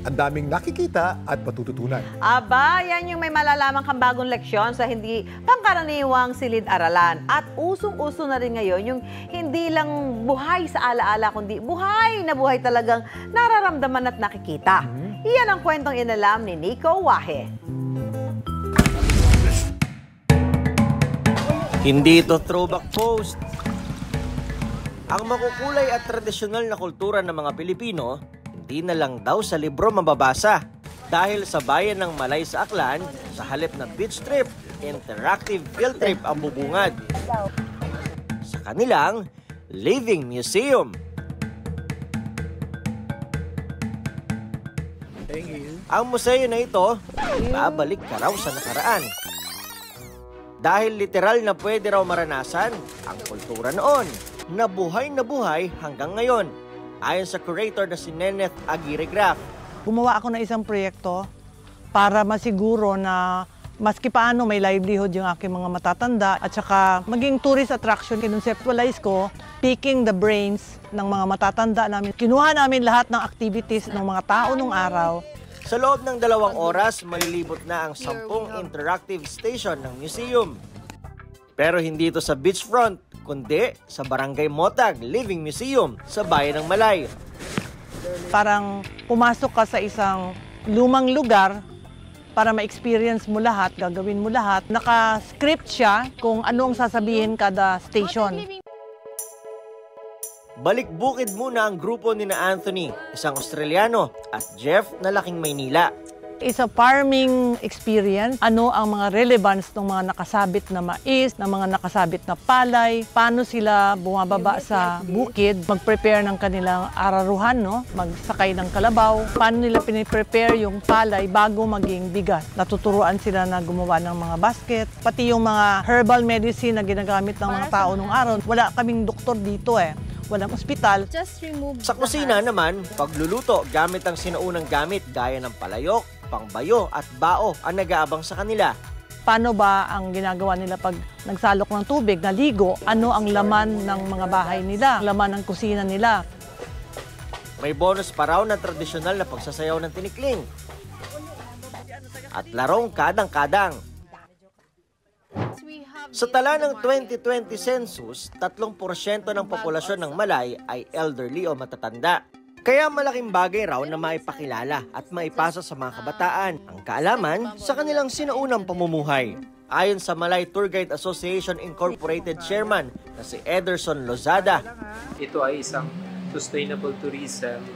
Ang daming nakikita at matututunan. Aba, yan yung may malalaman kang bagong leksyon sa hindi pangkaraniwang silid-aralan. At usong-uso na rin ngayon yung hindi lang buhay sa alaala, kundi buhay na buhay talagang nararamdaman at nakikita. Iyan ang kwentong inalam ni Nico Wahe. Hindi ito throwback post. Ang makukulay at tradisyonal na kultura ng mga Pilipino, hindi na lang daw sa libro mababasa. Dahil sa bayan ng Malay sa Aklan, sa halip na beach trip, interactive field trip ang bubungad. Sa kanilang Living Museum. Ang museo na ito, babalik ka raw sa nakaraan. Dahil literal na pwede raw maranasan ang kultura noon, na buhay hanggang ngayon. Ayon sa curator na si Neneth Aguirre Graf. Gumawa ako ng isang proyekto para masiguro na maski paano may livelihood yung aking mga matatanda at saka maging tourist attraction. Kinonceptualize ko, picking the brains ng mga matatanda namin. Kinuha namin lahat ng activities ng mga tao nung araw. Sa loob ng 2 oras, malilibot na ang 10 interactive station ng museum. Pero hindi ito sa beachfront, kundi sa Barangay Motag Living Museum sa bayan ng Malay. Parang pumasok ka sa isang lumang lugar para ma-experience mo lahat, gagawin mo lahat. Naka-script siya kung ano ang sasabihin kada station. Balik bukid muna ang grupo ni na Anthony, isang Australiano, at Jeff na laking Maynila. It's a farming experience. Ano ang mga relevance ng mga nakasabit na mais, ng mga nakasabit na palay, paano sila bumababa sa bukid, mag-prepare ng kanilang araruhan, no? Magsakay ng kalabaw, paano nila piniprepare yung palay bago maging bigas. Natuturuan sila na gumawa ng mga basket, pati yung mga herbal medicine na ginagamit ng mga tao nung araw. Wala kaming doktor dito walang ospital. Sa kusina naman, pagluluto gamit ang sinaunang gamit gaya ng palayok, pangbayo at bao ang nag-aabang sa kanila. Paano ba ang ginagawa nila pag nagsalok ng tubig, naligo? Ano ang laman ng mga bahay nila, laman ng kusina nila? May bonus pa raw na tradisyonal na pagsasayaw ng tinikling. At larong kadang-kadang. Sa tala ng 2020 census, 3% ng populasyon ng Malay ay elderly o matatanda. Kaya malaking bagay raw na maipakilala at maipasa sa mga kabataan ang kaalaman sa kanilang sinaunang pamumuhay. Ayon sa Malay Tour Guide Association Incorporated Chairman na si Ederson Lozada. Ito ay isang sustainable tourism,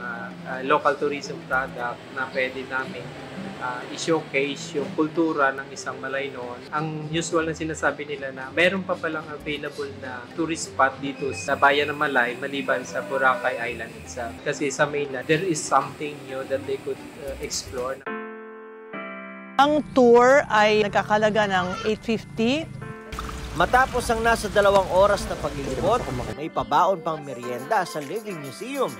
local tourism product na pwede namin i-showcase yung kultura ng isang Malay noon. Ang usual na sinasabi nila na meron pa palang available na tourist spot dito sa bayan ng Malay maliban sa Boracay Island itself. Kasi sa mainland, there is something new that they could explore. Ang tour ay nagkakalaga ng $850. Matapos ang nasa 2 oras na paglilibot, may pabaon pang merienda sa Living Museum.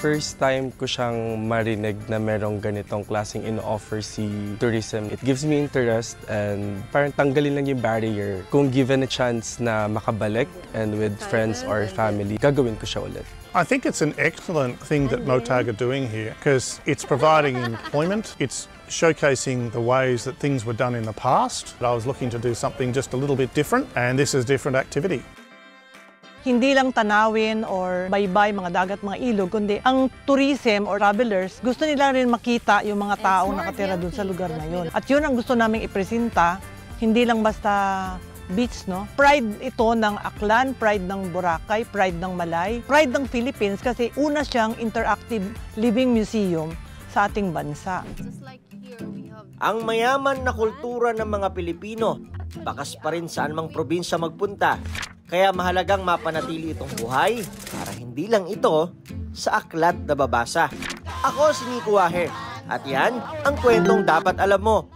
First time ko siyang marinig na merong ganitong klaseng ino-offer si tourism. It gives me interest and parang tanggalin lang yung barrier. Kung given a chance na makabalik and with friends or family, gagawin ko siya ulit. I think it's an excellent thing that Motag are doing here because it's providing employment, it's showcasing the ways that things were done in the past. I was looking to do something just a little bit different and this is a different activity. Hindi lang tanawin or baybay, mga dagat, mga ilog, kundi ang tourism or travelers, gusto nila rin makita yung mga taong nakatira dun sa lugar na yun. At yun ang gusto naming ipresenta, hindi lang basta beach, no? Pride ito ng Aklan, pride ng Boracay, pride ng Malay, pride ng Philippines kasi una siyang interactive living museum sa ating bansa. Ang mayaman na kultura ng mga Pilipino, bakas pa rin saan mang probinsya magpunta. Kaya mahalagang mapanatili itong buhay para hindi lang ito sa aklat na babasa. Ako si Nico Wahe at yan ang kwentong dapat alam mo.